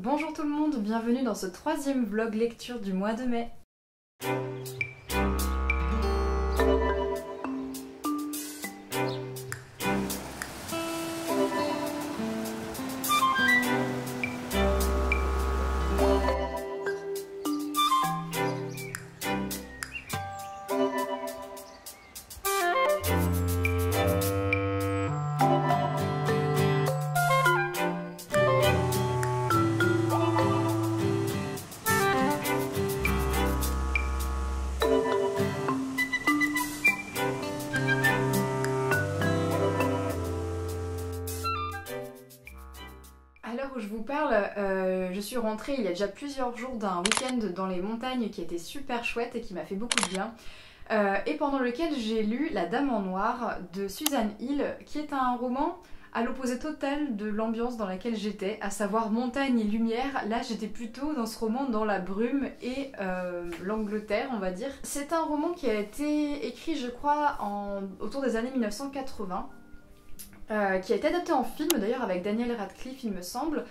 Bonjour tout le monde, bienvenue dans ce troisième vlog lecture du mois de mai. À l'heure où je vous parle, je suis rentrée il y a déjà plusieurs jours d'un week-end dans les montagnes qui était super chouette et qui m'a fait beaucoup de bien. Et pendant lequel j'ai lu La Dame en Noir de Suzanne Hill, qui est un roman à l'opposé total de l'ambiance dans laquelle j'étais, à savoir montagne et lumière. Là j'étais plutôt dans ce roman dans la brume et l'Angleterre, on va dire. C'est un roman qui a été écrit je crois autour des années 1980. Qui a été adapté en film d'ailleurs avec Daniel Radcliffe il me semble,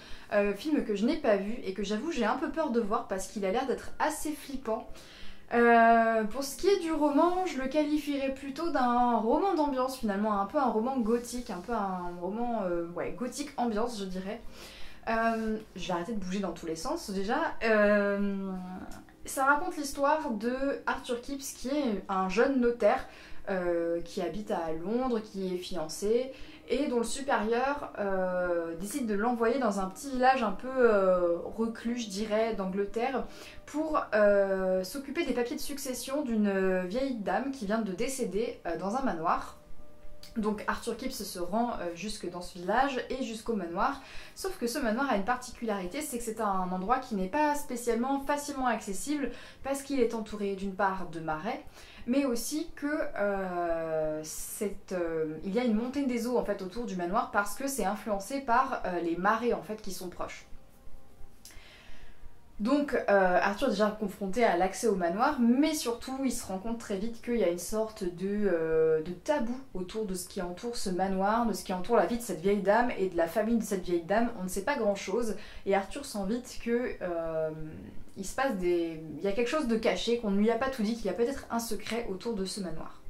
film que je n'ai pas vu et que j'avoue j'ai un peu peur de voir parce qu'il a l'air d'être assez flippant. Pour ce qui est du roman, je le qualifierais plutôt d'un roman d'ambiance finalement, un peu un roman gothique, un peu un roman ouais, gothique ambiance je dirais. Je vais arrêter de bouger dans tous les sens déjà. Ça raconte l'histoire de Arthur Kipps qui est un jeune notaire qui habite à Londres, qui est fiancé et dont le supérieur décide de l'envoyer dans un petit village un peu reclus, je dirais, d'Angleterre pour s'occuper des papiers de succession d'une vieille dame qui vient de décéder dans un manoir. Donc Arthur Kipps se rend jusque dans ce village et jusqu'au manoir, sauf que ce manoir a une particularité, c'est que c'est un endroit qui n'est pas spécialement facilement accessible parce qu'il est entouré d'une part de marais, mais aussi que il y a une montée des eaux en fait autour du manoir parce que c'est influencé par les marées en fait qui sont proches. Donc Arthur est déjà confronté à l'accès au manoir, mais surtout il se rend compte très vite qu'il y a une sorte de tabou autour de ce qui entoure ce manoir, de ce qui entoure la vie de cette vieille dame et de la famille de cette vieille dame. On ne sait pas grand chose et Arthur sent vite que il se passe il y a quelque chose de caché, qu'on ne lui a pas tout dit, qu'il y a peut-être un secret autour de ce manoir.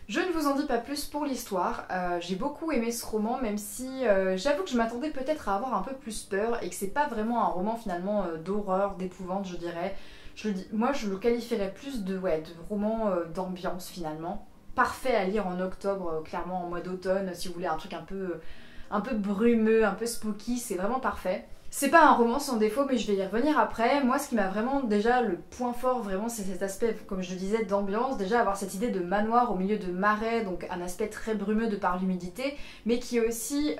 Je ne vous en dis pas plus pour l'histoire, j'ai beaucoup aimé ce roman même si j'avoue que je m'attendais peut-être à avoir un peu plus peur et que c'est pas vraiment un roman finalement d'horreur, d'épouvante je dirais. Moi je le qualifierais plus de roman d'ambiance finalement. Parfait à lire en octobre, clairement en mois d'automne, si vous voulez un truc un peu brumeux, un peu spooky, c'est vraiment parfait. C'est pas un roman sans défaut, mais je vais y revenir après. Moi, ce qui m'a vraiment, déjà, le point fort, vraiment, c'est cet aspect, comme je le disais, d'ambiance. Déjà, avoir cette idée de manoir au milieu de marais, donc un aspect très brumeux de par l'humidité, mais qui est aussi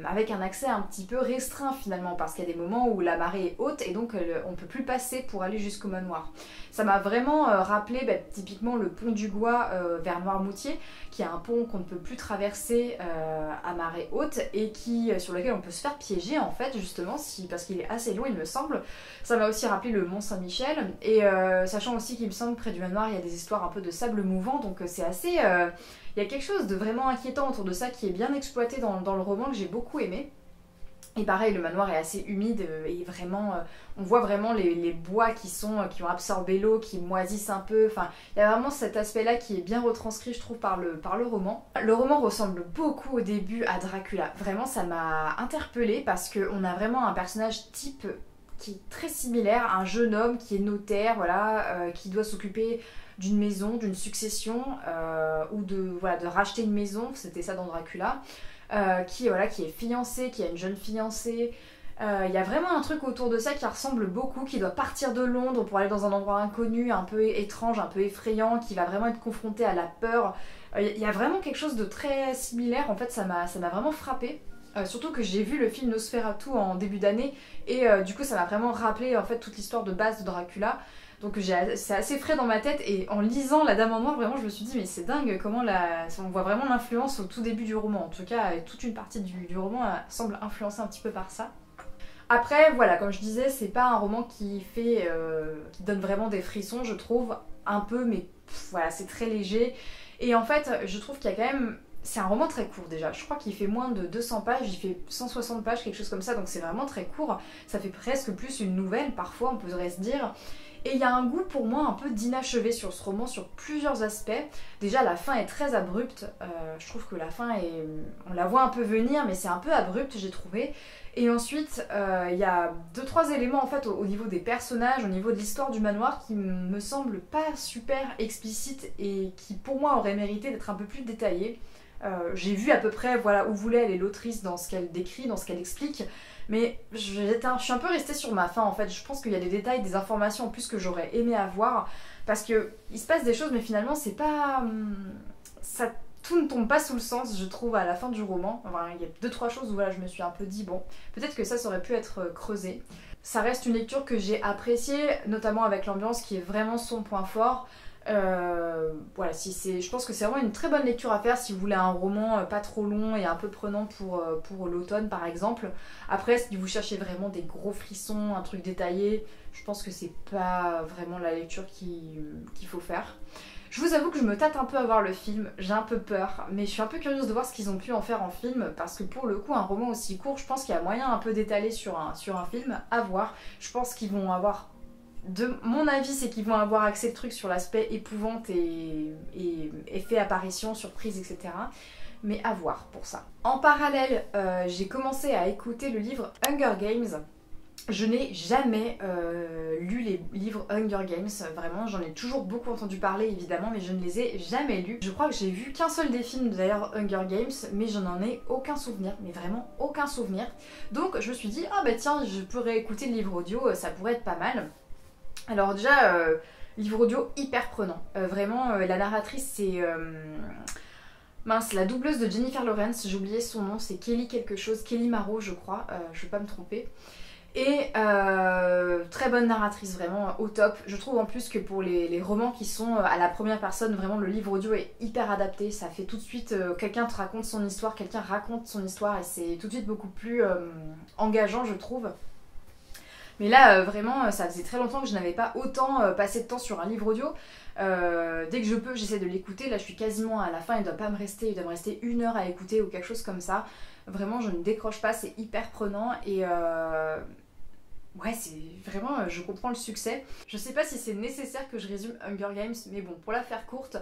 avec un accès un petit peu restreint, finalement, parce qu'il y a des moments où la marée est haute, et donc on peut plus passer pour aller jusqu'au manoir. Ça m'a vraiment rappelé, typiquement, le pont du Gois vers Noirmoutier, qui est un pont qu'on ne peut plus traverser à marée haute, et sur lequel on peut se faire piéger, en fait, justement, parce qu'il est assez long il me semble. Ça m'a aussi rappelé le Mont Saint-Michel et sachant aussi qu'il me semble près du manoir il y a des histoires un peu de sable mouvant donc c'est assez... il y a quelque chose de vraiment inquiétant autour de ça qui est bien exploité dans le roman que j'ai beaucoup aimé. Et pareil, le manoir est assez humide et vraiment, on voit vraiment les bois qui ont absorbé l'eau, qui moisissent un peu. Enfin, il y a vraiment cet aspect-là qui est bien retranscrit, je trouve, par le roman. Le roman ressemble beaucoup au début à Dracula. Vraiment, ça m'a interpellée parce qu'on a vraiment un personnage type qui est très similaire, un jeune homme qui est notaire, voilà, qui doit s'occuper d'une maison, d'une succession, ou de racheter une maison, c'était ça dans Dracula. Qui est fiancé, qui a une jeune fiancée. Il y a vraiment un truc autour de ça qui ressemble beaucoup, qui doit partir de Londres pour aller dans un endroit inconnu, un peu étrange, un peu effrayant, qui va vraiment être confronté à la peur. Il y a vraiment quelque chose de très similaire, en fait ça m'a vraiment frappée. Surtout que j'ai vu le film Nosferatu en début d'année et du coup ça m'a vraiment rappelé en fait toute l'histoire de base de Dracula. Donc c'est assez frais dans ma tête et en lisant La Dame en Noir, vraiment je me suis dit mais c'est dingue comment on voit vraiment l'influence au tout début du roman. En tout cas, toute une partie du roman semble influencée un petit peu par ça. Après, voilà, comme je disais, c'est pas un roman qui donne vraiment des frissons, je trouve, un peu, mais voilà, c'est très léger. Et en fait, je trouve qu'il y a quand même c'est un roman très court déjà, je crois qu'il fait moins de 200 pages, il fait 160 pages, quelque chose comme ça, donc c'est vraiment très court, ça fait presque plus une nouvelle parfois on pourrait se dire. Et il y a un goût pour moi un peu d'inachevé sur ce roman sur plusieurs aspects. Déjà la fin est très abrupte, je trouve que la fin est... on la voit un peu venir mais c'est un peu abrupt j'ai trouvé. Et ensuite il y a 2-3 éléments en fait au niveau des personnages, au niveau de l'histoire du manoir qui me semblent pas super explicites et qui pour moi auraient mérité d'être un peu plus détaillés. J'ai vu à peu près voilà, où voulait aller l'autrice dans ce qu'elle décrit, dans ce qu'elle explique, mais je suis un peu restée sur ma faim en fait. Je pense qu'il y a des détails, des informations en plus que j'aurais aimé avoir, parce que il se passe des choses mais finalement c'est pas... ça, tout ne tombe pas sous le sens je trouve à la fin du roman. Enfin, il y a 2-3 choses où voilà, je me suis un peu dit bon, peut-être que ça aurait pu être creusé. Ça reste une lecture que j'ai appréciée, notamment avec l'ambiance qui est vraiment son point fort. Voilà, je pense que c'est vraiment une très bonne lecture à faire si vous voulez un roman pas trop long et un peu prenant pour l'automne par exemple. Après, si vous cherchez vraiment des gros frissons, un truc détaillé, je pense que c'est pas vraiment la lecture qu'il faut faire. Je vous avoue que je me tâte un peu à voir le film, j'ai un peu peur, mais je suis un peu curieuse de voir ce qu'ils ont pu en faire en film, parce que pour le coup, un roman aussi court, je pense qu'il y a moyen un peu d'étaler sur un film, à voir. Je pense qu'ils vont avoir... De mon avis, c'est qu'ils vont avoir axé le truc sur l'aspect épouvante et effet apparition, surprise, etc. Mais à voir pour ça. En parallèle, j'ai commencé à écouter le livre Hunger Games. Je n'ai jamais lu les livres Hunger Games, vraiment, j'en ai toujours beaucoup entendu parler évidemment, mais je ne les ai jamais lus. Je crois que j'ai vu qu'un seul des films d'ailleurs Hunger Games, mais je n'en ai aucun souvenir, mais vraiment aucun souvenir. Donc je me suis dit, ah bah tiens, je pourrais écouter le livre audio, ça pourrait être pas mal. Alors déjà, livre audio hyper prenant. Vraiment, la narratrice c'est... mince, la doubleuse de Jennifer Lawrence, j'ai oublié son nom, c'est Kelly quelque chose, Kelly Marot je crois, je vais pas me tromper. Et très bonne narratrice, vraiment au top. Je trouve en plus que pour les romans qui sont à la première personne, vraiment le livre audio est hyper adapté. Ça fait tout de suite, quelqu'un te raconte son histoire, quelqu'un raconte son histoire et c'est tout de suite beaucoup plus engageant je trouve. Mais là, vraiment, ça faisait très longtemps que je n'avais pas autant passé de temps sur un livre audio. Dès que je peux, j'essaie de l'écouter. Là, je suis quasiment à la fin. Il doit me rester 1 heure à écouter ou quelque chose comme ça. Vraiment, je ne décroche pas. C'est hyper prenant. Et ouais, c'est vraiment... je comprends le succès. Je sais pas si c'est nécessaire que je résume Hunger Games. Mais bon, pour la faire courte...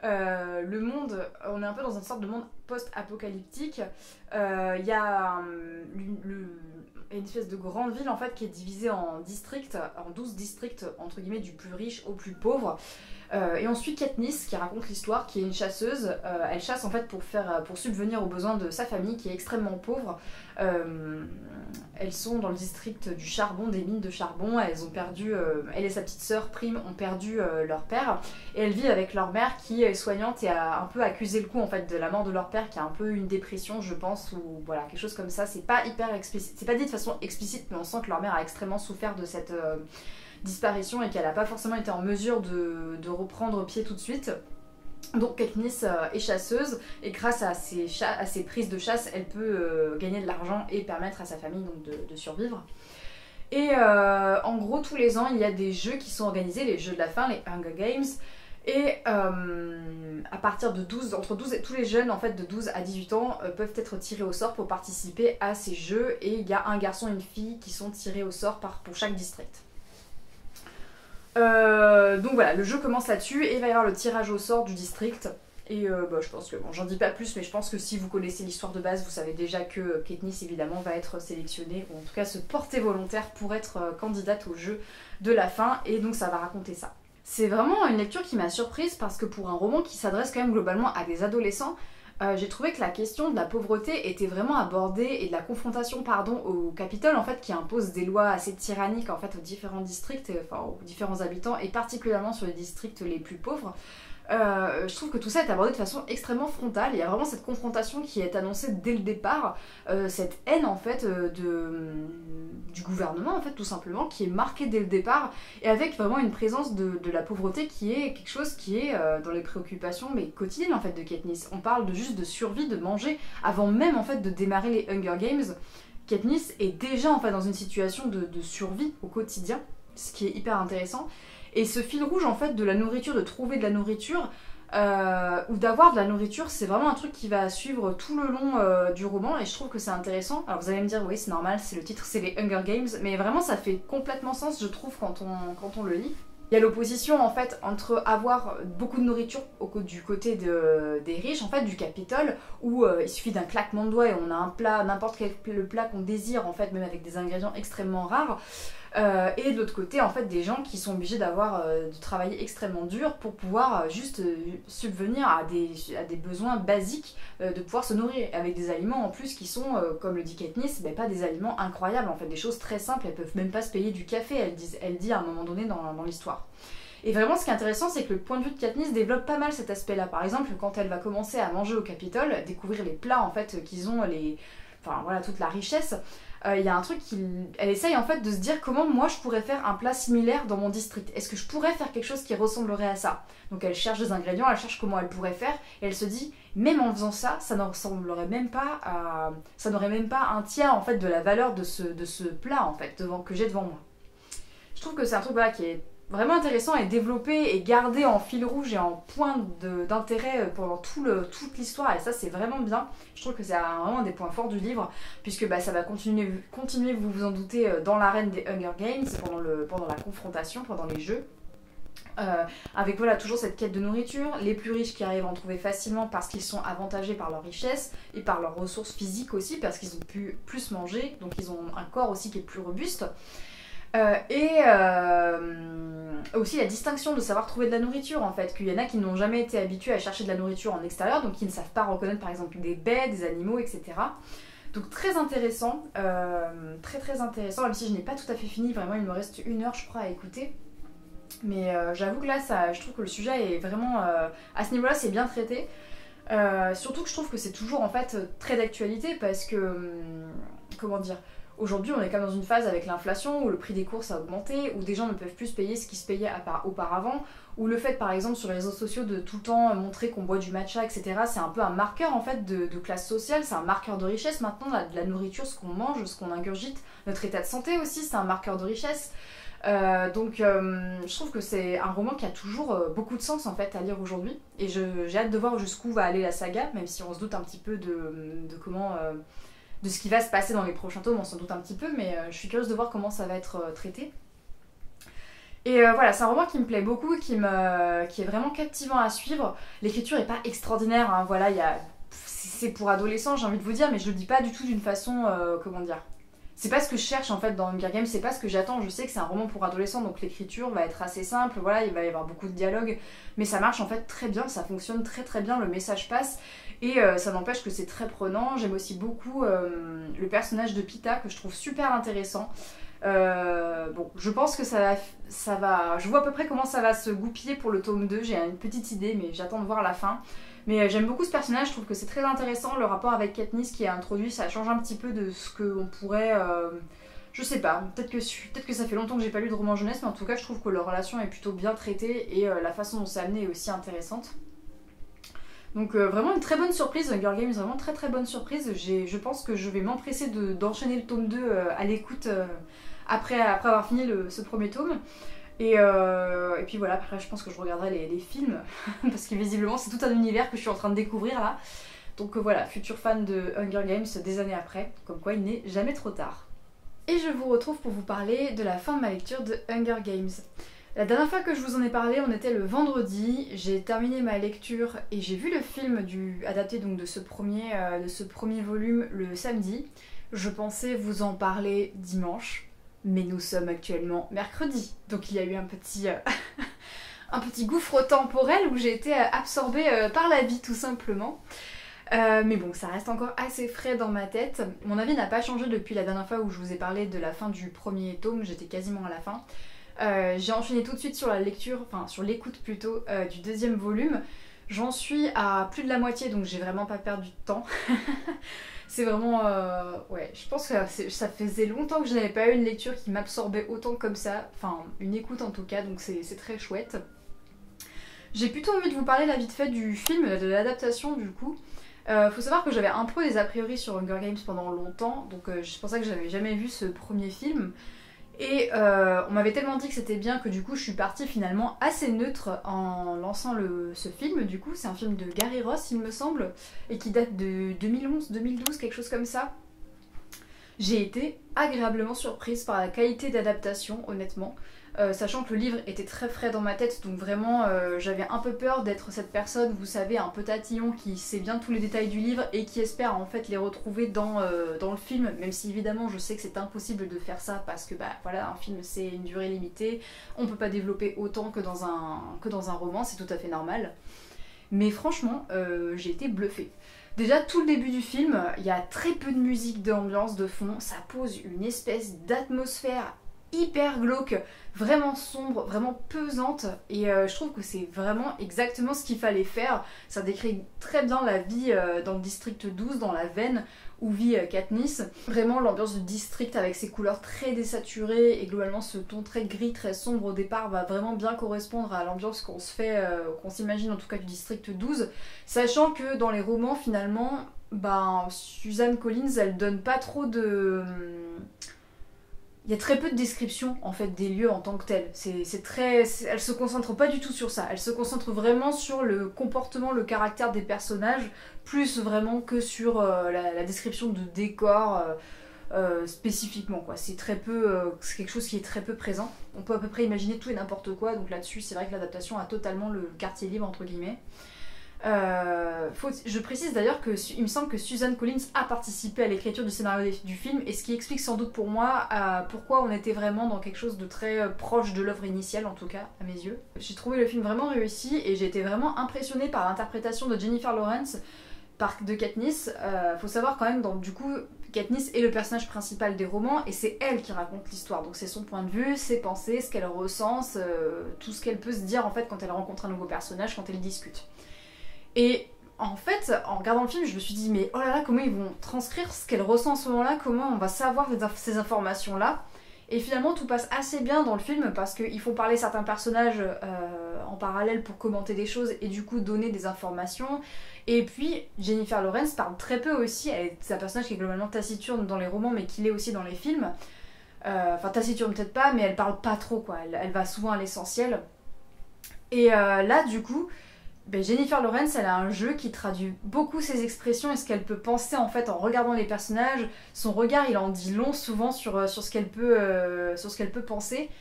le monde, on est un peu dans une sorte de monde post-apocalyptique. Il y a une espèce de grande ville en fait qui est divisée en districts, en 12 districts entre guillemets du plus riche au plus pauvre. Et on suit Katniss qui raconte l'histoire, qui est une chasseuse. Elle chasse en fait pour subvenir aux besoins de sa famille qui est extrêmement pauvre. Elles sont dans le district du charbon, des mines de charbon. Elles ont perdu, elle et sa petite sœur Prime ont perdu leur père. Et elles vivent avec leur mère qui est soignante et a un peu accusé le coup en fait de la mort de leur père, qui a un peu une dépression je pense, ou voilà, quelque chose comme ça. C'est pas hyper explicite, c'est pas dit de façon explicite, mais on sent que leur mère a extrêmement souffert de cette disparition et qu'elle n'a pas forcément été en mesure de reprendre pied tout de suite. Donc Katniss est chasseuse et grâce à ses prises de chasse, elle peut gagner de l'argent et permettre à sa famille donc, de survivre. Et en gros, tous les ans, il y a des jeux qui sont organisés, les jeux de la faim, les Hunger Games. Et à partir de tous les jeunes en fait, de 12 à 18 ans peuvent être tirés au sort pour participer à ces jeux. Et il y a un garçon et une fille qui sont tirés au sort pour chaque district. Donc voilà, le jeu commence là-dessus et il va y avoir le tirage au sort du district. Et bah, je pense que, bon, j'en dis pas plus, mais je pense que si vous connaissez l'histoire de base, vous savez déjà que Katniss évidemment va être sélectionnée, ou en tout cas se porter volontaire pour être candidate au jeu de la fin, et donc ça va raconter ça. C'est vraiment une lecture qui m'a surprise parce que pour un roman qui s'adresse quand même globalement à des adolescents, j'ai trouvé que la question de la pauvreté était vraiment abordée et de la confrontation au Capitole en fait qui impose des lois assez tyranniques en fait aux différents districts, enfin aux différents habitants et particulièrement sur les districts les plus pauvres. Je trouve que tout ça est abordé de façon extrêmement frontale. Il y a vraiment cette confrontation qui est annoncée dès le départ, cette haine en fait du gouvernement en fait tout simplement qui est marquée dès le départ et avec vraiment une présence de la pauvreté qui est quelque chose qui est dans les préoccupations mais quotidiennes en fait de Katniss. On parle juste de survie, de manger avant même en fait de démarrer les Hunger Games. Katniss est déjà en fait dans une situation de survie au quotidien, ce qui est hyper intéressant. Et ce fil rouge en fait de la nourriture, de trouver de la nourriture, ou d'avoir de la nourriture, c'est vraiment un truc qui va suivre tout le long du roman et je trouve que c'est intéressant. Alors vous allez me dire, oui c'est normal, c'est le titre, c'est les Hunger Games, mais vraiment ça fait complètement sens je trouve quand on le lit. Il y a l'opposition en fait entre avoir beaucoup de nourriture du côté des riches, en fait du Capitole, où il suffit d'un claquement de doigts et on a un plat, n'importe quel le plat qu'on désire en fait, même avec des ingrédients extrêmement rares. Et de l'autre côté, en fait, des gens qui sont obligés de travailler extrêmement dur pour pouvoir juste subvenir à des besoins basiques, de pouvoir se nourrir, avec des aliments en plus qui sont, comme le dit Katniss, ben, pas des aliments incroyables, en fait, des choses très simples, elles peuvent même pas se payer du café, elle dit à un moment donné dans l'histoire. Et vraiment, ce qui est intéressant, c'est que le point de vue de Katniss développe pas mal cet aspect-là. Par exemple, quand elle va commencer à manger au Capitole, découvrir les plats, en fait, qu'ils ont, enfin voilà, toute la richesse, il y a un truc elle essaye en fait de se dire comment moi je pourrais faire un plat similaire dans mon district. Est-ce que je pourrais faire quelque chose qui ressemblerait à ça? Donc elle cherche des ingrédients, elle cherche comment elle pourrait faire, et elle se dit, même en faisant ça, ça ne ressemblerait même pas à... ça n'aurait même pas un tiers en fait de la valeur de ce plat en fait, que j'ai devant moi. Je trouve que c'est un truc voilà, qui est vraiment intéressant et développé et gardé en fil rouge et en point d'intérêt pendant toute l'histoire, et ça c'est vraiment bien. Je trouve que c'est vraiment un des points forts du livre, puisque bah, ça va continuer, vous vous en doutez, dans l'arène des Hunger Games, pendant la confrontation, pendant les jeux. Avec voilà, toujours cette quête de nourriture, les plus riches qui arrivent à en trouver facilement parce qu'ils sont avantagés par leur richesse et par leurs ressources physiques aussi, parce qu'ils ont pu plus manger, donc ils ont un corps aussi qui est plus robuste. Aussi la distinction de savoir trouver de la nourriture en fait, qu'il y en a qui n'ont jamais été habitués à chercher de la nourriture en extérieur, donc qui ne savent pas reconnaître par exemple des baies, des animaux, etc. Donc très intéressant, très intéressant, même si je n'ai pas tout à fait fini, vraiment il me reste 1 heure je crois à écouter. Mais j'avoue que là, je trouve que le sujet est vraiment, à ce niveau-là c'est bien traité. Surtout que je trouve que c'est toujours en fait très d'actualité parce que, comment dire, aujourd'hui, on est quand même dans une phase avec l'inflation où le prix des courses a augmenté, où des gens ne peuvent plus se payer ce qui se payait auparavant, où le fait, par exemple, sur les réseaux sociaux de tout le temps montrer qu'on boit du matcha, etc., c'est un peu un marqueur en fait de classe sociale, c'est un marqueur de richesse. Maintenant, de la nourriture, ce qu'on mange, ce qu'on ingurgite, notre état de santé aussi, c'est un marqueur de richesse. Je trouve que c'est un roman qui a toujours beaucoup de sens en fait à lire aujourd'hui, et j'ai hâte de voir jusqu'où va aller la saga, même si on se doute un petit peu de comment... de ce qui va se passer dans les prochains tomes, on s'en doute un petit peu, mais je suis curieuse de voir comment ça va être traité. Et voilà, c'est un roman qui me plaît beaucoup, qui est vraiment captivant à suivre. L'écriture est pas extraordinaire, hein, voilà, c'est pour adolescents, j'ai envie de vous dire, mais je le dis pas du tout d'une façon, comment dire... C'est pas ce que je cherche en fait dans Hunger Games, c'est pas ce que j'attends. Je sais que c'est un roman pour adolescents, donc l'écriture va être assez simple, voilà, il va y avoir beaucoup de dialogue, mais ça marche en fait très bien, ça fonctionne très bien, le message passe, et ça n'empêche que c'est très prenant. J'aime aussi beaucoup le personnage de Peeta, que je trouve super intéressant. Bon, je pense que ça va... Je vois à peu près comment ça va se goupiller pour le tome 2, j'ai une petite idée, mais j'attends de voir la fin. Mais j'aime beaucoup ce personnage, je trouve que c'est très intéressant, le rapport avec Katniss qui est introduit, ça change un petit peu de ce qu'on pourrait... je sais pas, peut-être que ça fait longtemps que j'ai pas lu de roman jeunesse, mais en tout cas je trouve que leur relation est plutôt bien traitée et la façon dont c'est amené est aussi intéressante. Donc vraiment une très bonne surprise, Hunger Games, vraiment très bonne surprise. Je pense que je vais m'empresser d'enchaîner le tome 2 à l'écoute après avoir fini ce premier tome. Et puis voilà, après je pense que je regarderai les films, parce que visiblement c'est tout un univers que je suis en train de découvrir là. Donc voilà, futur fan de Hunger Games des années après, comme quoi il n'est jamais trop tard. Et je vous retrouve pour vous parler de la fin de ma lecture de Hunger Games. La dernière fois que je vous en ai parlé, on était le vendredi, j'ai terminé ma lecture et j'ai vu le film adapté donc de ce premier volume le samedi. Je pensais vous en parler dimanche. Mais nous sommes actuellement mercredi, donc il y a eu un petit gouffre temporel où j'ai été absorbée par la vie tout simplement. Mais bon, ça reste encore assez frais dans ma tête. Mon avis n'a pas changé depuis la dernière fois où je vous ai parlé de la fin du premier tome, j'étais quasiment à la fin. J'ai enchaîné tout de suite sur sur l'écoute plutôt du deuxième volume. J'en suis à plus de la moitié, donc j'ai vraiment pas perdu de temps. C'est vraiment... ouais, je pense que ça faisait longtemps que je n'avais pas eu une lecture qui m'absorbait autant comme ça. Enfin, une écoute en tout cas, donc c'est très chouette. J'ai plutôt envie de vous parler là vite fait du film, de l'adaptation du coup. Faut savoir que j'avais un peu des a priori sur Hunger Games pendant longtemps, donc c'est pour ça que j'avais jamais vu ce premier film. Et on m'avait tellement dit que c'était bien que du coup je suis partie finalement assez neutre en lançant ce film. Du coup c'est un film de Gary Ross il me semble, et qui date de 2011, 2012, quelque chose comme ça. J'ai été agréablement surprise par la qualité d'adaptation, honnêtement. Sachant que le livre était très frais dans ma tête, donc vraiment j'avais un peu peur d'être cette personne, vous savez, un peu tatillon qui sait bien tous les détails du livre et qui espère en fait les retrouver dans le film, même si évidemment je sais que c'est impossible de faire ça parce que bah voilà, un film c'est une durée limitée, on peut pas développer autant que dans un roman, c'est tout à fait normal. Mais franchement, j'ai été bluffée. Déjà, tout le début du film, il y a très peu de musique d'ambiance de fond, ça pose une espèce d'atmosphère hyper glauque, vraiment sombre, vraiment pesante, et je trouve que c'est vraiment exactement ce qu'il fallait faire. Ça décrit très bien la vie dans le district 12, dans la veine où vit Katniss. Vraiment l'ambiance du district avec ses couleurs très désaturées et globalement ce ton très gris, très sombre au départ va vraiment bien correspondre à l'ambiance qu'on se fait, qu'on s'imagine en tout cas du district 12. Sachant que dans les romans finalement, ben, Suzanne Collins elle donne pas trop de... Il y a très peu de description en fait des lieux en tant que tels. Elle se concentre pas du tout sur ça. Elle se concentre vraiment sur le comportement, le caractère des personnages, plus vraiment que sur la description de décors spécifiquement quoi. C'est très peu, c'est quelque chose qui est très peu présent. On peut à peu près imaginer tout et n'importe quoi. Donc là-dessus, c'est vrai que l'adaptation a totalement le quartier libre entre guillemets. Je précise d'ailleurs que il me semble que Suzanne Collins a participé à l'écriture du scénario du film, et ce qui explique sans doute pour moi pourquoi on était vraiment dans quelque chose de très proche de l'œuvre initiale, en tout cas à mes yeux. J'ai trouvé le film vraiment réussi et j'ai été vraiment impressionnée par l'interprétation de Jennifer Lawrence de Katniss. Faut savoir quand même, donc, du coup, Katniss est le personnage principal des romans et c'est elle qui raconte l'histoire. Donc c'est son point de vue, ses pensées, ce qu'elle ressent, tout ce qu'elle peut se dire en fait quand elle rencontre un nouveau personnage, quand elle discute. Et en fait, en regardant le film, je me suis dit, mais oh là là, comment ils vont transcrire ce qu'elle ressent en ce moment-là, comment on va savoir ces informations-là. Et finalement, tout passe assez bien dans le film parce qu'ils font parler certains personnages en parallèle pour commenter des choses et du coup donner des informations. Et puis, Jennifer Lawrence parle très peu aussi, c'est un personnage qui est globalement taciturne dans les romans, mais qui l'est aussi dans les films. Enfin, taciturne peut-être pas, mais elle parle pas trop, quoi. Elle va souvent à l'essentiel. Et là, du coup... Ben Jennifer Lawrence, elle a un jeu qui traduit beaucoup ses expressions et ce qu'elle peut penser en fait en regardant les personnages. Son regard, il en dit long souvent sur ce qu'elle peut penser.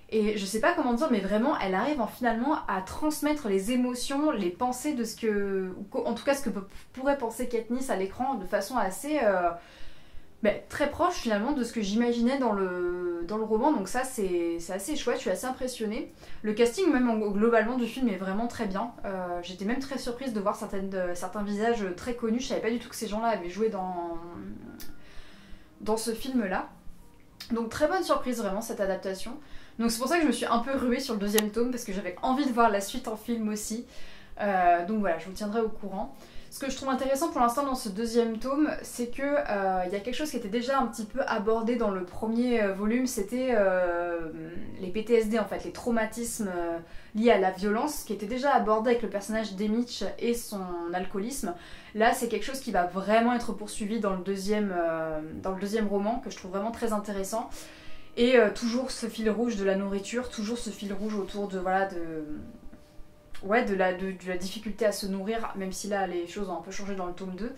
Et je sais pas comment dire, mais vraiment, elle arrive finalement à transmettre les émotions, les pensées de ce que... En tout cas, ce que pourrait penser Katniss à l'écran de façon assez... très proche finalement de ce que j'imaginais dans le roman, donc ça c'est assez chouette, je suis assez impressionnée. Le casting même globalement du film est vraiment très bien, j'étais même très surprise de voir certains visages très connus, je savais pas du tout que ces gens-là avaient joué dans ce film-là. Donc très bonne surprise vraiment cette adaptation. Donc c'est pour ça que je me suis un peu ruée sur le deuxième tome parce que j'avais envie de voir la suite en film aussi. Donc voilà, je vous tiendrai au courant. Ce que je trouve intéressant pour l'instant dans ce deuxième tome, c'est que y a quelque chose qui était déjà un petit peu abordé dans le premier volume, c'était les PTSD en fait, les traumatismes liés à la violence, qui était déjà abordé avec le personnage d'Emich et son alcoolisme. Là, c'est quelque chose qui va vraiment être poursuivi dans le deuxième roman, que je trouve vraiment très intéressant. Et toujours ce fil rouge de la nourriture, toujours ce fil rouge autour de la difficulté à se nourrir, même si là les choses ont un peu changé dans le tome 2.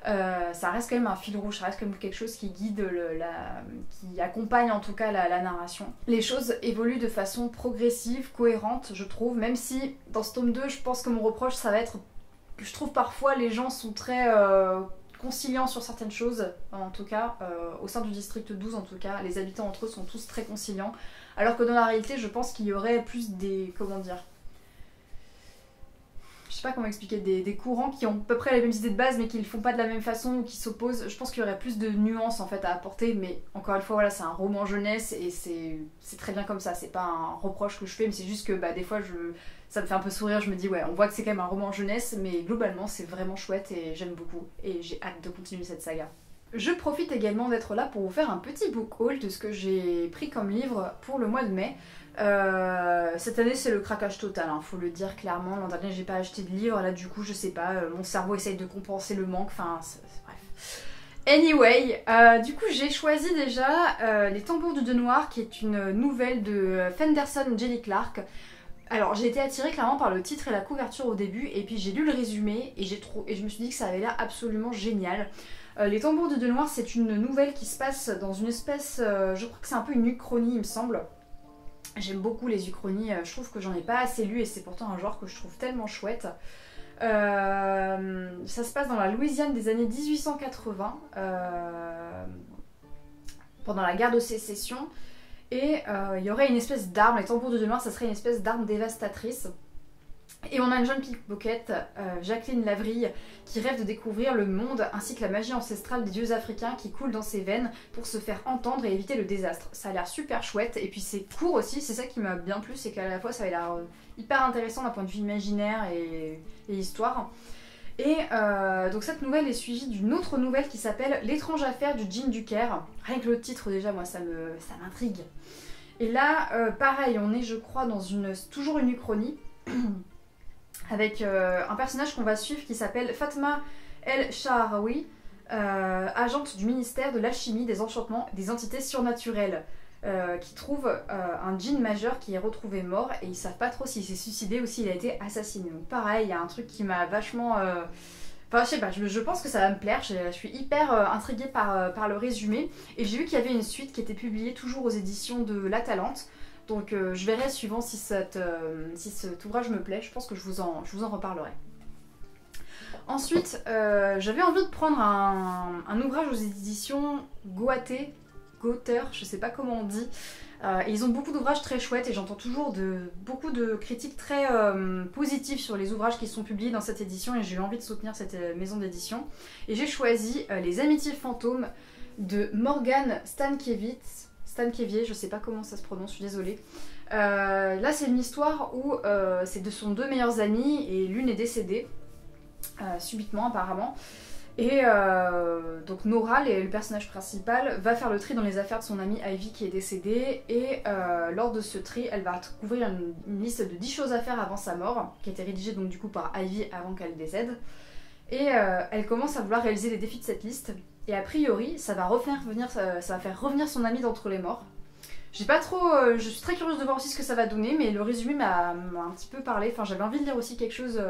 Ça reste quand même un fil rouge, ça reste quand même quelque chose qui guide, qui accompagne en tout cas la narration. Les choses évoluent de façon progressive, cohérente, je trouve, même si dans ce tome 2, je pense que mon reproche, ça va être que je trouve parfois les gens sont très conciliants sur certaines choses, en tout cas, au sein du district 12 en tout cas, les habitants entre eux sont tous très conciliants, alors que dans la réalité, je pense qu'il y aurait plus des... comment dire, je sais pas comment expliquer, des courants qui ont à peu près les mêmes idées de base mais qui le font pas de la même façon ou qui s'opposent. Je pense qu'il y aurait plus de nuances en fait à apporter, mais encore une fois voilà, c'est un roman jeunesse et c'est très bien comme ça, c'est pas un reproche que je fais, mais c'est juste que des fois ça me fait un peu sourire, je me dis ouais, on voit que c'est quand même un roman jeunesse, mais globalement c'est vraiment chouette et j'aime beaucoup et j'ai hâte de continuer cette saga. Je profite également d'être là pour vous faire un petit book haul de ce que j'ai pris comme livre pour le mois de mai. Cette année c'est le craquage total, faut le dire clairement. L'an dernier j'ai pas acheté de livre, là du coup je sais pas, mon cerveau essaye de compenser le manque, enfin bref. Anyway, du coup j'ai choisi déjà Les Tambours du Dieu Noir, qui est une nouvelle de Fenderson Jelly Clark. Alors j'ai été attirée clairement par le titre et la couverture au début, et puis j'ai lu le résumé et je me suis dit que ça avait l'air absolument génial. Les Tambours du Dieu Noir, c'est une nouvelle qui se passe dans une espèce, je crois que c'est un peu une uchronie il me semble. J'aime beaucoup les uchronies, je trouve que j'en ai pas assez lu et c'est pourtant un genre que je trouve tellement chouette. Ça se passe dans la Louisiane des années 1880, pendant la guerre de sécession. Et il y aurait une espèce d'arme, les tambours de Dieu Noir, ça serait une espèce d'arme dévastatrice. Et on a une jeune pickpocket, Jacqueline Lavrille, qui rêve de découvrir le monde ainsi que la magie ancestrale des dieux africains qui coule dans ses veines pour se faire entendre et éviter le désastre. Ça a l'air super chouette, et puis c'est court aussi, c'est ça qui m'a bien plu, c'est qu'à la fois ça a l'air hyper intéressant d'un point de vue imaginaire et histoire. Et donc cette nouvelle est suivie d'une autre nouvelle qui s'appelle L'étrange affaire du djinn du Caire. Rien que le titre déjà, moi ça m'intrigue. Et là, pareil, on est je crois dans toujours une uchronie, avec un personnage qu'on va suivre qui s'appelle Fatma El Shahraoui, agente du ministère de l'alchimie, des enchantements et des entités surnaturelles, qui trouve un djinn majeur qui est retrouvé mort, et ils savent pas trop s'il s'est suicidé ou s'il a été assassiné. Donc pareil, il y a un truc qui m'a vachement... Enfin, je sais pas, je pense que ça va me plaire, je suis hyper intriguée par le résumé, et j'ai vu qu'il y avait une suite qui était publiée toujours aux éditions de La Talente, donc je verrai suivant si cet ouvrage me plaît, je pense que je vous en reparlerai. Ensuite, j'avais envie de prendre un ouvrage aux éditions Goethe, je sais pas comment on dit, et ils ont beaucoup d'ouvrages très chouettes et j'entends toujours beaucoup de critiques très positives sur les ouvrages qui sont publiés dans cette édition, et j'ai eu envie de soutenir cette maison d'édition. Et j'ai choisi Les Amitiés Fantômes de Morgan Stankiewicz, je sais pas comment ça se prononce, je suis désolée. Là c'est une histoire où c'est de son deux meilleurs amis et l'une est décédée subitement apparemment. Et donc Nora, le personnage principal, va faire le tri dans les affaires de son amie Ivy qui est décédée, et lors de ce tri, elle va couvrir une liste de 10 choses à faire avant sa mort, qui a été rédigée donc du coup par Ivy avant qu'elle décède. Et elle commence à vouloir réaliser les défis de cette liste, et a priori ça va faire revenir son amie d'entre les morts. J'ai pas trop, je suis très curieuse de voir aussi ce que ça va donner, mais le résumé m'a un petit peu parlé. Enfin, j'avais envie de lire aussi quelque chose,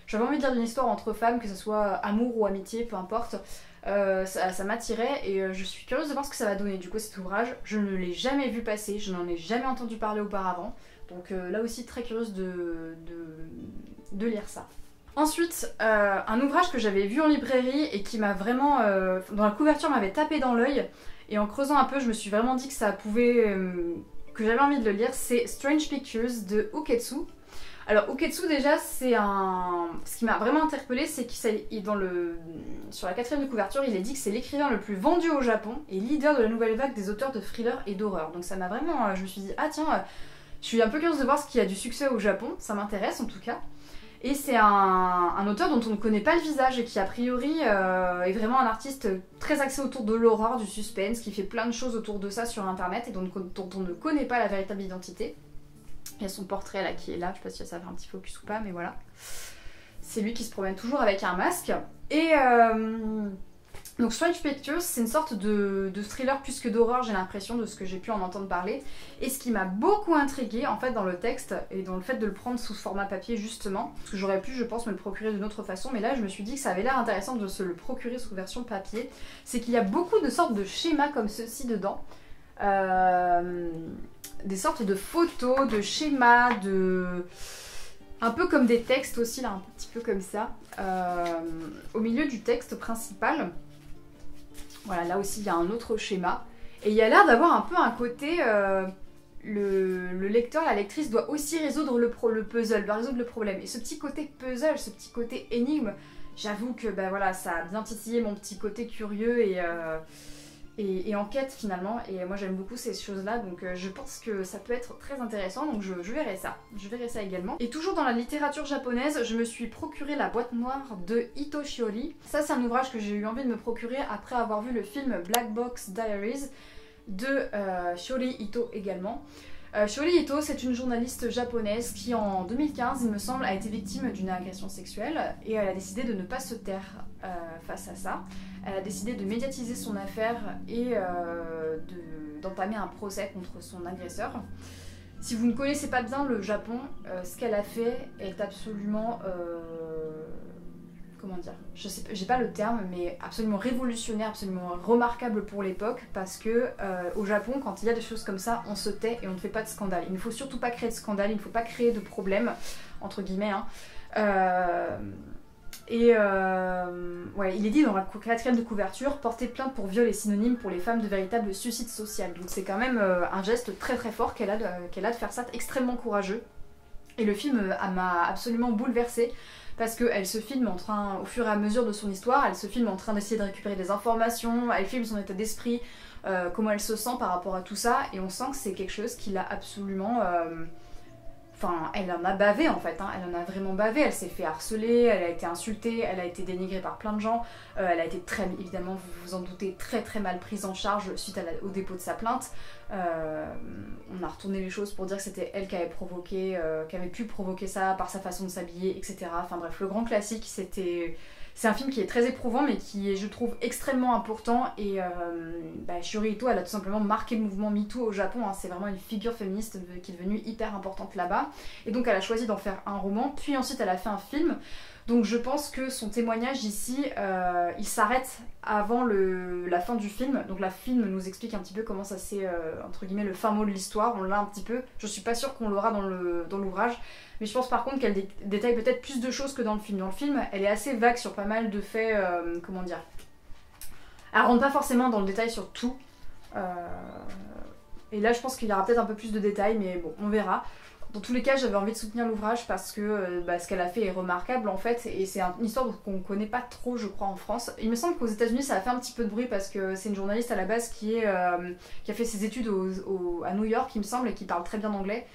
j'avais envie de lire une histoire entre femmes, que ce soit amour ou amitié, peu importe. Ça m'attirait, et je suis curieuse de voir ce que ça va donner. Du coup, cet ouvrage, je ne l'ai jamais vu passer, je n'en ai jamais entendu parler auparavant. Donc là aussi, très curieuse de lire ça. Ensuite, un ouvrage que j'avais vu en librairie et qui m'a vraiment, dans la couverture, m'avait tapé dans l'œil. Et en creusant un peu, je me suis vraiment dit que ça pouvait... que j'avais envie de le lire. C'est Strange Pictures de Uketsu. Alors Uketsu déjà, c'est un... Ce qui m'a vraiment interpellée, c'est qu'il sur la 4e de couverture, il est dit que c'est l'écrivain le plus vendu au Japon et leader de la nouvelle vague des auteurs de thrillers et d'horreur. Donc ça m'a vraiment... je me suis dit, ah tiens, je suis un peu curieuse de voir ce qui a du succès au Japon. Ça m'intéresse en tout cas. Et c'est un auteur dont on ne connaît pas le visage et qui a priori est vraiment un artiste très axé autour de l'horreur, du suspense, qui fait plein de choses autour de ça sur internet et dont on ne connaît pas la véritable identité. Il y a son portrait là qui est là, je sais pas si ça fait un petit focus ou pas, mais voilà. C'est lui qui se promène toujours avec un masque. Et donc Strange Pictures, c'est une sorte de thriller plus que d'horreur, j'ai l'impression, de ce que j'ai pu en entendre parler. Et ce qui m'a beaucoup intriguée en fait dans le texte et dans le fait de le prendre sous format papier justement, parce que j'aurais pu je pense me le procurer d'une autre façon, mais là je me suis dit que ça avait l'air intéressant de se le procurer sous version papier, c'est qu'il y a beaucoup de sortes de schémas comme ceci dedans. Des sortes de photos, de schémas, un peu comme des textes aussi, là, un petit peu comme ça. Au milieu du texte principal, voilà, là aussi il y a un autre schéma. Et il y a l'air d'avoir un peu un côté... le lecteur, la lectrice doit aussi résoudre le puzzle, doit résoudre le problème. Et ce petit côté puzzle, ce petit côté énigme, j'avoue que bah, voilà, ça a bien titillé mon petit côté curieux et enquête finalement. Et moi j'aime beaucoup ces choses-là, donc je pense que ça peut être très intéressant, donc je verrai ça. Je verrai ça également. Et toujours dans la littérature japonaise, je me suis procuré La Boîte Noire de Ito Shiori. Ça c'est un ouvrage que j'ai eu envie de me procurer après avoir vu le film Black Box Diaries de Shiori Ito également. Shiori Ito, c'est une journaliste japonaise qui en 2015, il me semble, a été victime d'une agression sexuelle et elle a décidé de ne pas se taire face à ça. Elle a décidé de médiatiser son affaire et d'entamer un procès contre son agresseur. Si vous ne connaissez pas bien le Japon, ce qu'elle a fait est absolument... comment dire, je sais, j'ai pas le terme, mais absolument révolutionnaire, absolument remarquable pour l'époque, parce que au Japon, quand il y a des choses comme ça, on se tait et on ne fait pas de scandale. Il ne faut surtout pas créer de scandale, il ne faut pas créer de problème, entre guillemets. Hein. Ouais, il est dit dans la 4e de couverture, porter plainte pour viol est synonyme pour les femmes de véritable suicide social. Donc c'est quand même un geste très très fort qu'elle a de faire ça, extrêmement courageux. Et le film m'a absolument bouleversée. Parce qu'elle se filme au fur et à mesure de son histoire, elle se filme en train d'essayer de récupérer des informations, elle filme son état d'esprit, comment elle se sent par rapport à tout ça, et on sent que c'est quelque chose qui l'a absolument... Enfin, elle en a bavé en fait, hein. Elle en a vraiment bavé, elle s'est fait harceler, elle a été insultée, elle a été dénigrée par plein de gens, elle a été très, évidemment, vous vous en doutez, très très mal prise en charge suite au dépôt de sa plainte. On a retourné les choses pour dire que c'était elle qui avait provoqué, qui avait pu provoquer ça par sa façon de s'habiller, etc. Enfin bref, le grand classique, c'est un film qui est très éprouvant mais qui est, je trouve, extrêmement important et Shiori Ito, elle a tout simplement marqué le mouvement MeToo au Japon, hein. C'est vraiment une figure féministe qui est devenue hyper importante là-bas et donc elle a choisi d'en faire un roman, puis ensuite elle a fait un film. Donc je pense que son témoignage ici, il s'arrête avant la fin du film. Donc la film nous explique un petit peu comment ça s'est, entre guillemets, le fin mot de l'histoire. On l'a un petit peu. Je suis pas sûre qu'on l'aura dans l'ouvrage. Mais je pense par contre qu'elle détaille peut-être plus de choses que dans le film. Dans le film, elle est assez vague sur pas mal de faits, comment dire. Elle rentre pas forcément dans le détail sur tout. Et là je pense qu'il y aura peut-être un peu plus de détails, mais bon, on verra. Dans tous les cas, j'avais envie de soutenir l'ouvrage parce que ce qu'elle a fait est remarquable en fait, et c'est une histoire qu'on connaît pas trop, je crois, en France. Il me semble qu'aux États-Unis ça a fait un petit peu de bruit parce que c'est une journaliste à la base qui a fait ses études à New York, il me semble, et qui parle très bien anglais.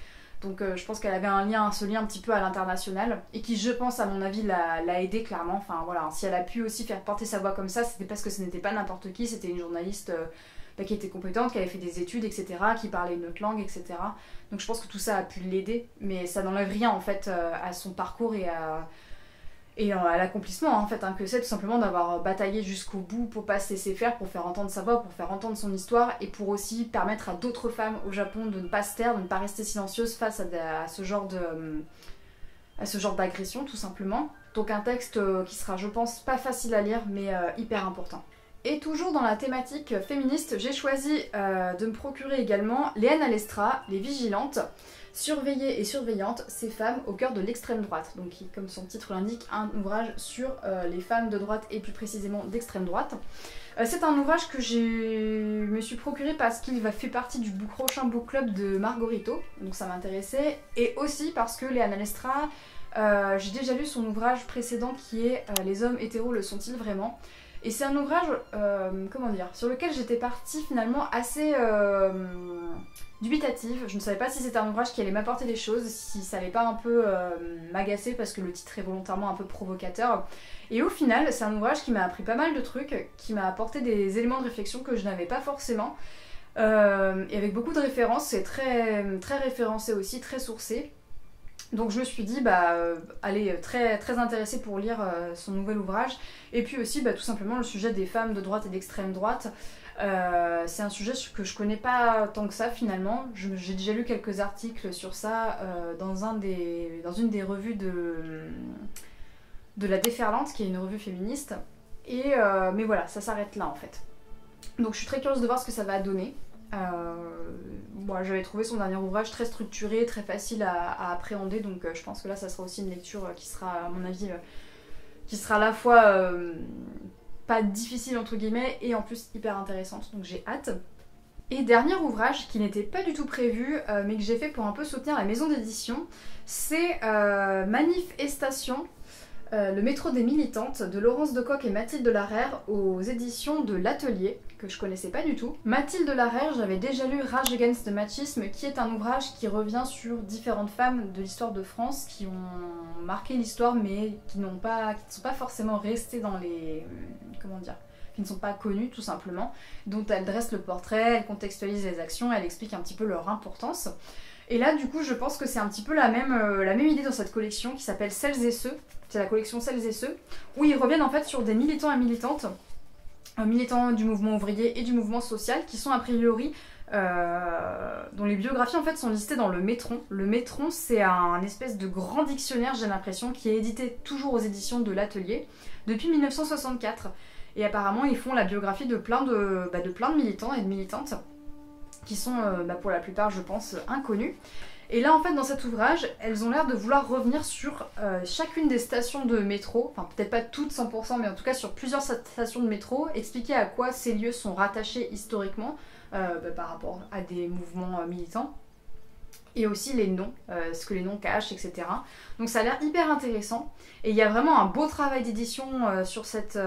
Donc je pense qu'elle avait ce lien un petit peu à l'international, et qui, je pense, à mon avis, l'a aidée clairement. Enfin voilà, si elle a pu aussi faire porter sa voix comme ça, c'était parce que ce n'était pas n'importe qui, c'était une journaliste qui était compétente, qui avait fait des études, etc., qui parlait une autre langue, etc. Donc je pense que tout ça a pu l'aider, mais ça n'enlève rien en fait à son parcours et à l'accomplissement en fait, hein, que c'est tout simplement d'avoir bataillé jusqu'au bout pour pas se laisser faire, pour faire entendre sa voix, pour faire entendre son histoire, et pour aussi permettre à d'autres femmes au Japon de ne pas se taire, de ne pas rester silencieuses face à ce genre d'agression tout simplement. Donc un texte qui sera, je pense, pas facile à lire, mais hyper important. Et toujours dans la thématique féministe, j'ai choisi de me procurer également Léane Alestra, Les Vigilantes, surveillées et surveillantes, ces femmes au cœur de l'extrême droite. Donc comme son titre l'indique, un ouvrage sur les femmes de droite et plus précisément d'extrême droite. C'est un ouvrage que je me suis procuré parce qu'il fait partie du prochain book club de Margarito, donc ça m'intéressait, et aussi parce que Léane Alestra, j'ai déjà lu son ouvrage précédent qui est Les hommes hétéros le sont-ils vraiment ? Et c'est un ouvrage, comment dire, sur lequel j'étais partie finalement assez dubitative. Je ne savais pas si c'était un ouvrage qui allait m'apporter des choses, si ça allait pas un peu m'agacer parce que le titre est volontairement un peu provocateur. Et au final, c'est un ouvrage qui m'a appris pas mal de trucs, qui m'a apporté des éléments de réflexion que je n'avais pas forcément. Et avec beaucoup de références, c'est très, très référencé aussi, très sourcé. Donc je me suis dit, allez, très, très intéressée pour lire son nouvel ouvrage. Et puis aussi, tout simplement, le sujet des femmes de droite et d'extrême droite. C'est un sujet que je connais pas tant que ça finalement. J'ai déjà lu quelques articles sur ça dans une des revues de La Déferlante, qui est une revue féministe. Mais voilà, ça s'arrête là en fait. Donc je suis très curieuse de voir ce que ça va donner. J'avais trouvé son dernier ouvrage très structuré, très facile à appréhender, donc je pense que là ça sera aussi une lecture qui sera, à mon avis, qui sera à la fois pas difficile entre guillemets et en plus hyper intéressante, donc j'ai hâte. Et dernier ouvrage qui n'était pas du tout prévu mais que j'ai fait pour un peu soutenir la maison d'édition, c'est Manifestation, le métro des militantes de Laurence Decoq et Mathilde Larère aux éditions de l'Atelier, que je connaissais pas du tout. Mathilde Larère, j'avais déjà lu Rage Against the Machisme, qui est un ouvrage qui revient sur différentes femmes de l'histoire de France qui ont marqué l'histoire mais qui ne sont pas forcément restées dans les... comment dire, qui ne sont pas connues tout simplement, dont elle dresse le portrait, elle contextualise les actions, elle explique un petit peu leur importance. Et là du coup je pense que c'est un petit peu la même idée dans cette collection qui s'appelle Celles et Ceux, c'est la collection Celles et Ceux, où ils reviennent en fait sur des militants et militantes, militants du mouvement ouvrier et du mouvement social, qui sont a priori dont les biographies en fait sont listées dans le Métron. Le Métron, c'est un espèce de grand dictionnaire, j'ai l'impression, qui est édité toujours aux éditions de l'Atelier depuis 1964. Et apparemment ils font la biographie de plein de militants et de militantes qui sont pour la plupart je pense inconnus. Et là en fait dans cet ouvrage elles ont l'air de vouloir revenir sur chacune des stations de métro, enfin peut-être pas toutes 100% mais en tout cas sur plusieurs stations de métro, expliquer à quoi ces lieux sont rattachés historiquement par rapport à des mouvements militants. Et aussi les noms, ce que les noms cachent, etc. Donc ça a l'air hyper intéressant. Et il y a vraiment un beau travail d'édition sur cet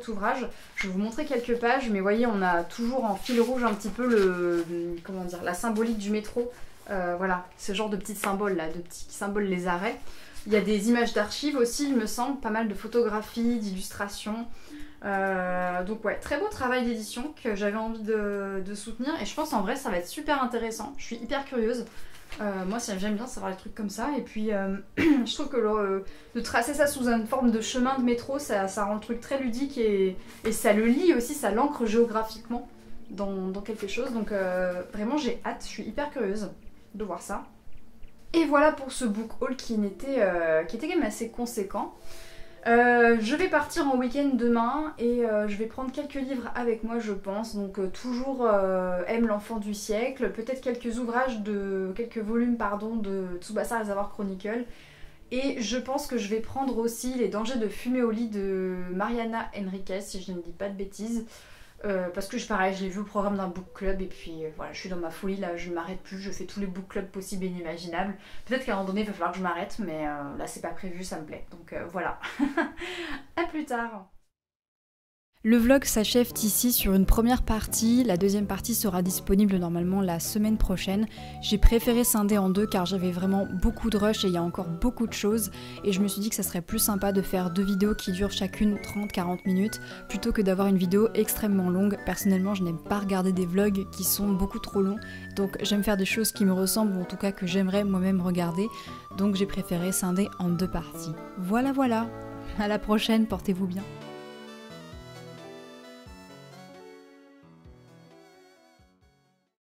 ouvrage. Je vais vous montrer quelques pages, mais voyez, on a toujours en fil rouge un petit peu la symbolique du métro. Voilà, ce genre de petits symboles là, de petits symboles les arrêts. Il y a des images d'archives aussi, il me semble, pas mal de photographies, d'illustrations. Donc ouais, très beau travail d'édition que j'avais envie de soutenir. Et je pense en vrai ça va être super intéressant. Je suis hyper curieuse. Moi j'aime bien savoir les trucs comme ça. Et puis je trouve que de tracer ça sous une forme de chemin de métro, ça rend le truc très ludique et ça le lie aussi, ça l'ancre géographiquement dans quelque chose. Donc vraiment j'ai hâte, je suis hyper curieuse de voir ça. Et voilà pour ce book haul qui était quand même assez conséquent. Je vais partir en week-end demain et je vais prendre quelques livres avec moi je pense, donc toujours M l'enfant du siècle, peut-être quelques volumes de Tsubasa Reservoir Chronicle, et je pense que je vais prendre aussi Les dangers de fumer au lit de Mariana Enriquez si je ne dis pas de bêtises. Parce que pareil, je l'ai vu au programme d'un book club et puis voilà, je suis dans ma folie là, je ne m'arrête plus, je fais tous les book clubs possibles et inimaginables. Peut-être qu'à un moment donné il va falloir que je m'arrête, mais là c'est pas prévu, ça me plaît. Donc voilà. À plus tard. Le vlog s'achève ici sur une première partie, la deuxième partie sera disponible normalement la semaine prochaine. J'ai préféré scinder en deux car j'avais vraiment beaucoup de rush et il y a encore beaucoup de choses et je me suis dit que ça serait plus sympa de faire deux vidéos qui durent chacune 30-40 minutes plutôt que d'avoir une vidéo extrêmement longue. Personnellement je n'aime pas regarder des vlogs qui sont beaucoup trop longs, donc j'aime faire des choses qui me ressemblent ou en tout cas que j'aimerais moi-même regarder, donc j'ai préféré scinder en deux parties. Voilà, à la prochaine, portez-vous bien.